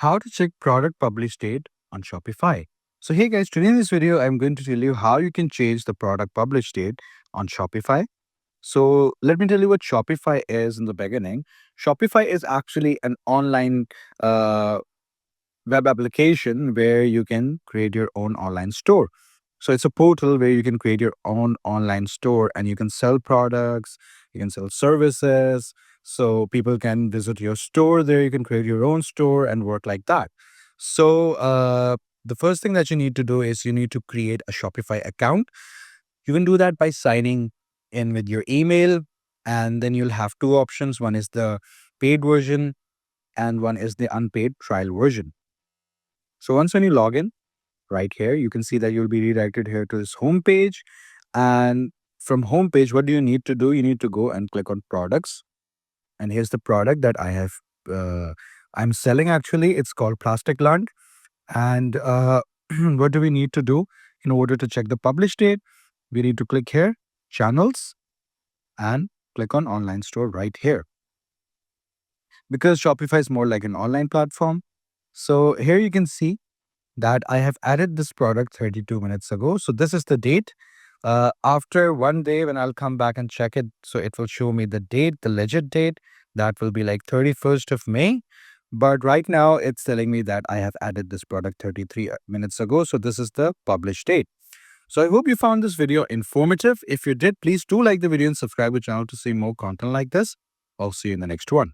How to check product publish date on Shopify. So hey guys, today in this video, I'm going to tell you how you can change the product publish date on Shopify. So let me tell you what Shopify is in the beginning. Shopify is actually an online uh, web application where you can create your own online store. So it's a portal where you can create your own online store and you can sell products, you can sell services. So people can visit your store there. You can create your own store and work like that. So the first thing that you need to do is you need to create a Shopify account. You can do that by signing in with your email, and then you'll have two options. One is the paid version and one is the unpaid trial version. So once when you log in, right here, you can see that you'll be redirected here to this home page. And from home page, what do you need to do? You need to go and click on products. And here's the product that I'm selling actually. It's called Plastic Land. And what do we need to do in order to check the publish date? We need to click here, channels, and click on online store right here. Because Shopify is more like an online platform. So here you can see that I have added this product 32 minutes ago. So this is the date. After one day, when I'll come back and check it, so it will show me the date, the legit date. That will be like 31st of May. But right now, it's telling me that I have added this product 33 minutes ago. So this is the published date. So I hope you found this video informative. If you did, please do like the video and subscribe to the channel to see more content like this. I'll see you in the next one.